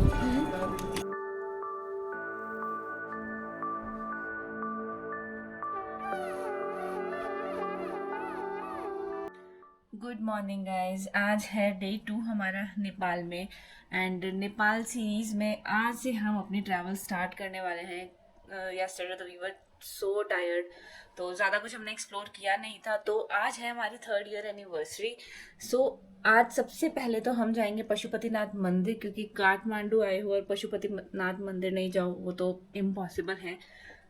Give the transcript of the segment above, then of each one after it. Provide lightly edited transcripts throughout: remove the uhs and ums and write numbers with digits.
Good morning guys. आज है day 2 हमारा नेपाल में। एंड नेपाल सीरीज़ में आज से हम अपनी ट्रैवल स्टार्ट करने वाले हैं। यस्टरडे तो वी वर सो टायर्ड, तो ज़्यादा कुछ हमने एक्सप्लोर किया नहीं था। तो आज है हमारी 3rd ईयर एनिवर्सरी। सो आज सबसे पहले तो हम जाएंगे पशुपतिनाथ मंदिर, क्योंकि काठमांडू आए हो और पशुपतिनाथ मंदिर नहीं जाओ वो तो इम्पॉसिबल है।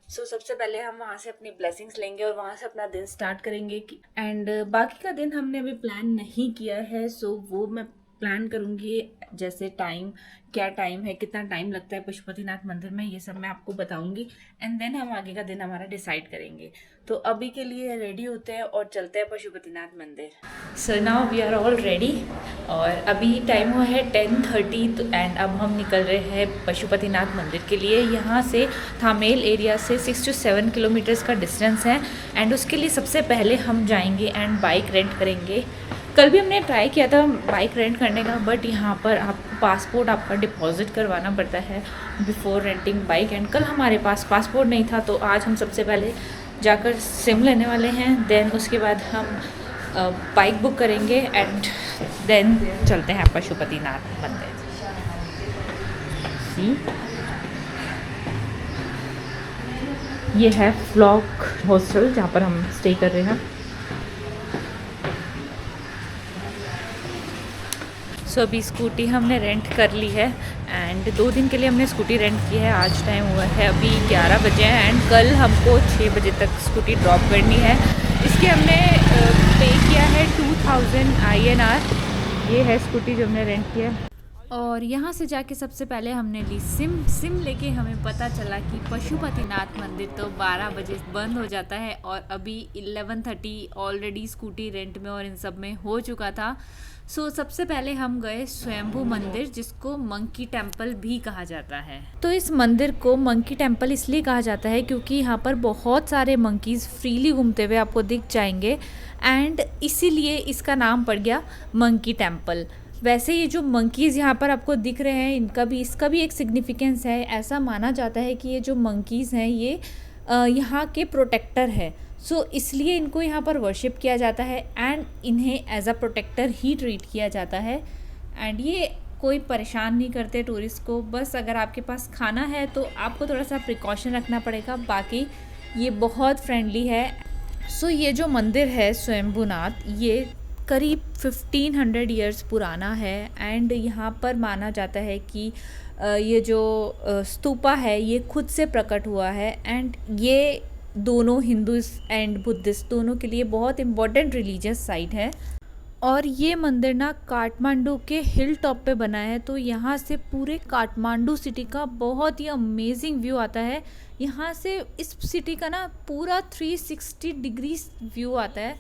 सो सबसे पहले हम वहाँ से अपनी ब्लेसिंग्स लेंगे और वहाँ से अपना दिन स्टार्ट करेंगे। एंड बाकी का दिन हमने अभी प्लान नहीं किया है, सो वो मैं प्लान करूँगी। जैसे क्या टाइम है, कितना टाइम लगता है पशुपतिनाथ मंदिर में, ये सब मैं आपको बताऊंगी। एंड देन हम आगे का दिन हमारा डिसाइड करेंगे। तो अभी के लिए रेडी होते हैं और चलते हैं पशुपतिनाथ मंदिर। So now we are all ready और अभी टाइम हुआ है 10:30 एंड अब हम निकल रहे हैं पशुपतिनाथ मंदिर के लिए। यहाँ से थामेल एरिया से 6 to 7 किलोमीटर्स का डिस्टेंस है। एंड उसके लिए सबसे पहले हम जाएंगे एंड बाइक रेंट करेंगे। कल भी हमने ट्राई किया था बाइक रेंट करने का, बट यहाँ पर आपको पासपोर्ट आपका डिपॉजिट करवाना पड़ता है बिफोर रेंटिंग बाइक। एंड कल हमारे पास पासपोर्ट नहीं था, तो आज हम सबसे पहले जाकर सिम लेने वाले हैं। देन उसके बाद हम बाइक बुक करेंगे एंड देन चलते हैं पशुपतिनाथ मंदिर। ये है फ्लॉक हॉस्टल जहाँ पर हम स्टे कर रहे हैं। सो अभी स्कूटी हमने रेंट कर ली है एंड 2 दिन के लिए हमने स्कूटी रेंट की है। आज टाइम हुआ है अभी 11 बजे हैं एंड कल हमको 6 बजे तक स्कूटी ड्रॉप करनी है। इसके हमने पे किया है 2000 INR। ये है स्कूटी जो हमने रेंट किया है। और यहाँ से जाके सबसे पहले हमने ली सिम लेके हमें पता चला कि पशुपतिनाथ मंदिर तो 12 बजे बंद हो जाता है और अभी 11:30 ऑलरेडी स्कूटी रेंट में और इन सब में हो चुका था। सो सबसे पहले हम गए स्वयंभू मंदिर, जिसको मंकी टेम्पल भी कहा जाता है। तो इस मंदिर को मंकी टेम्पल इसलिए कहा जाता है क्योंकि यहाँ पर बहुत सारे मंकीज़ फ्रीली घूमते हुए आपको दिख जाएंगे एंड इसीलिए इसका नाम पड़ गया मंकी टेम्पल। वैसे ये जो मंकीज़ यहाँ पर आपको दिख रहे हैं इसका भी एक सिग्निफिकेंस है। ऐसा माना जाता है कि ये जो मंकीज़ हैं ये यहाँ के प्रोटेक्टर है। सो इसलिए इनको यहाँ पर वर्शिप किया जाता है एंड इन्हें एज अ प्रोटेक्टर ही ट्रीट किया जाता है। एंड ये कोई परेशान नहीं करते टूरिस्ट को। बस अगर आपके पास खाना है तो आपको थोड़ा सा प्रिकॉशन रखना पड़ेगा, बाकी ये बहुत फ्रेंडली है। सो ये जो मंदिर है स्वयंभूनाथ, ये करीब 1500 ईयर्स पुराना है एंड यहाँ पर माना जाता है कि ये जो स्तूपा है ये खुद से प्रकट हुआ है। एंड ये दोनों हिंदूइस्ट एंड बुद्धिस्ट दोनों के लिए बहुत इम्पोर्टेंट रिलीजियस साइट है। और ये मंदिर ना काठमांडू के हिल टॉप पे बना है, तो यहाँ से पूरे काठमांडू सिटी का बहुत ही अमेजिंग व्यू आता है। यहाँ से इस सिटी का ना पूरा 360 डिग्री व्यू आता है।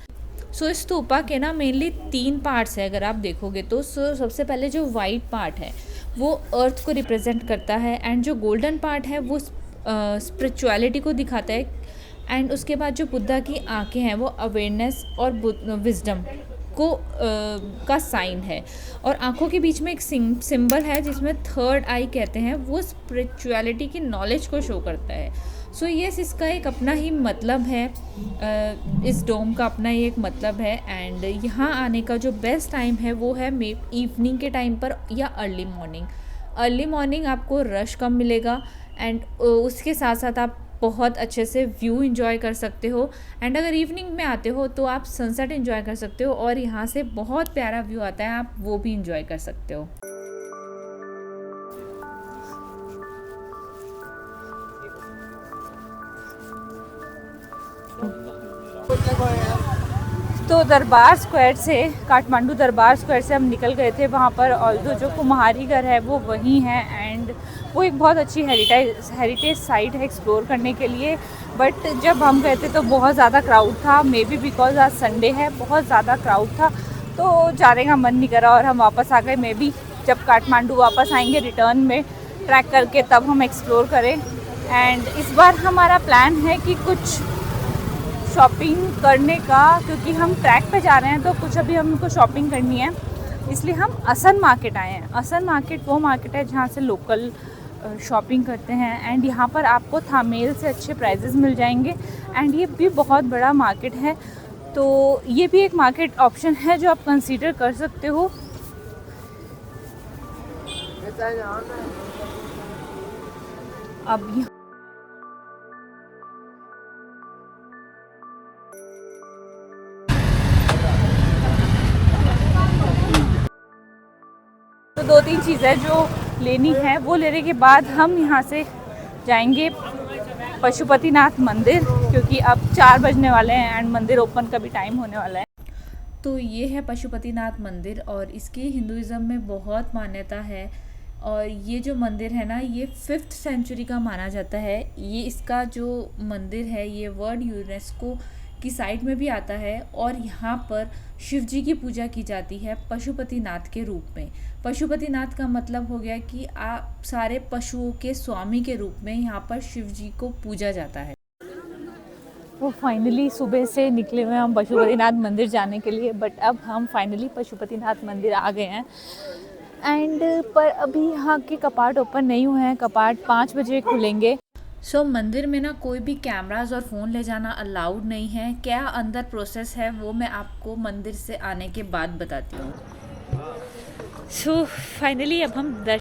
सो इस स्तूपा के ना मेनली 3 पार्ट्स है अगर आप देखोगे तो। सबसे पहले जो वाइट पार्ट है वो अर्थ को रिप्रेजेंट करता है एंड जो गोल्डन पार्ट है वो स्पिरिचुअलिटी को दिखाता है। एंड उसके बाद जो बुद्धा की आंखें हैं वो अवेयरनेस और विजडम को का साइन है। और आंखों के बीच में एक सिंबल है जिसमें 3rd आई कहते हैं, वो स्पिरिचुअलिटी की नॉलेज को शो करता है। सो यस, इसका एक अपना ही मतलब है, इस डोम का अपना ही एक मतलब है। एंड यहाँ आने का जो बेस्ट टाइम है वो है इवनिंग के टाइम पर या अर्ली मॉर्निंग आपको रश कम मिलेगा एंड उसके साथ साथ आप बहुत अच्छे से व्यू एंजॉय कर सकते हो। एंड अगर इवनिंग में आते हो तो आप सनसेट एंजॉय कर सकते हो और यहाँ से बहुत प्यारा व्यू आता है, आप वो भी एंजॉय कर सकते हो। तो दरबार स्क्वायर से, काठमांडू दरबार स्क्वायर से हम निकल गए थे। वहाँ पर ऑल्दो जो कुम्हारी घर है वो वहीं है एंड वो एक बहुत अच्छी हेरिटेज साइट है एक्सप्लोर करने के लिए। बट जब हम गए थे तो बहुत ज़्यादा क्राउड था, मे बी बिकॉज आज संडे है, बहुत ज़्यादा क्राउड था तो जाने का मन नहीं करा और हम वापस आ गए। मे बी जब काठमांडू वापस आएंगे रिटर्न में ट्रैक करके तब हम एक्सप्लोर करें। एंड इस बार हमारा प्लान है कि कुछ शॉपिंग करने का, क्योंकि हम ट्रैक पे जा रहे हैं तो कुछ अभी हमको शॉपिंग करनी है। इसलिए हम असन मार्केट आए हैं। असन मार्केट वो मार्केट है जहाँ से लोकल शॉपिंग करते हैं एंड यहाँ पर आपको थामेल से अच्छे प्राइजेस मिल जाएंगे एंड ये भी बहुत बड़ा मार्केट है, तो ये भी एक मार्केट ऑप्शन है जो आप कंसीडर कर सकते हो। अब तो 2-3 चीज़ें जो लेनी है वो लेने के बाद हम यहाँ से जाएंगे पशुपतिनाथ मंदिर, क्योंकि अब 4 बजने वाले हैं एंड मंदिर ओपन का भी टाइम होने वाला है। तो ये है पशुपतिनाथ मंदिर और इसकी हिंदुज़म में बहुत मान्यता है और ये जो मंदिर है ना ये 5th सेंचुरी का माना जाता है। ये इसका जो मंदिर है ये वर्ल्ड यूनेस्को की साइट में भी आता है और यहाँ पर शिव जी की पूजा की जाती है पशुपतिनाथ के रूप में। पशुपतिनाथ का मतलब हो गया कि आप सारे पशुओं के स्वामी के रूप में यहाँ पर शिव जी को पूजा जाता है। वो फाइनली सुबह से निकले हुए हम पशुपतिनाथ मंदिर जाने के लिए, बट अब हम फाइनली पशुपतिनाथ मंदिर आ गए हैं एंड पर अभी यहाँ के कपाट ओपन नहीं हुए हैं, कपाट 5 बजे खुलेंगे। सो मंदिर में ना कोई भी कैमरास और फ़ोन ले जाना अलाउड नहीं है। क्या अंदर प्रोसेस है वो मैं आपको मंदिर से आने के बाद बताती हूँ। सो फाइनली अब हम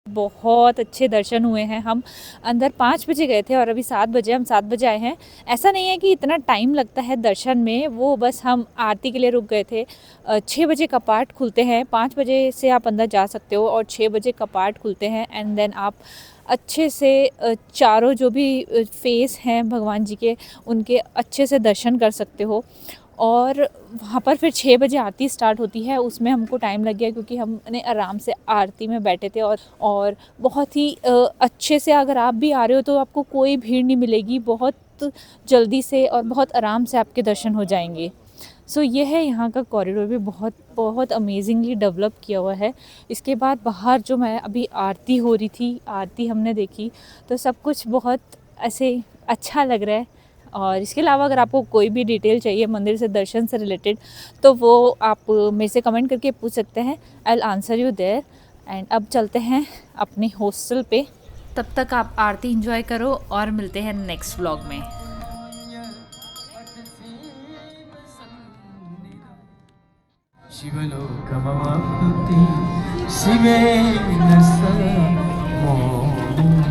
बहुत अच्छे दर्शन हुए हैं। हम अंदर 5 बजे गए थे और अभी 7 बजे, हम 7 बजे आए हैं। ऐसा नहीं है कि इतना टाइम लगता है दर्शन में, वो बस हम आरती के लिए रुक गए थे। 6 बजे कपाट खुलते हैं, 5 बजे से आप अंदर जा सकते हो और 6 बजे कपाट खुलते हैं एंड देन आप अच्छे से चारों जो भी फेस हैं भगवान जी के उनके अच्छे से दर्शन कर सकते हो। और वहाँ पर फिर 6 बजे आरती स्टार्ट होती है, उसमें हमको टाइम लग गया क्योंकि हमने आराम से आरती में बैठे थे और बहुत ही अच्छे से अगर आप भी आ रहे हो तो आपको कोई भीड़ नहीं मिलेगी, बहुत जल्दी से और बहुत आराम से आपके दर्शन हो जाएंगे। सो ये है यहाँ का कॉरिडोर भी बहुत अमेजिंगली डेवलप किया हुआ है। इसके बाद बाहर जो मैं अभी आरती हो रही थी, आरती हमने देखी तो सब कुछ बहुत ऐसे अच्छा लग रहा है। और इसके अलावा अगर आपको कोई भी डिटेल चाहिए मंदिर से दर्शन से रिलेटेड तो वो आप मेरे से कमेंट करके पूछ सकते हैं, I will answer you there. And अब चलते हैं अपने हॉस्टल पे, तब तक आप आरती एंजॉय करो और मिलते हैं नेक्स्ट व्लॉग में। शिवलोकमवाप्ति शिवेन स मोहति।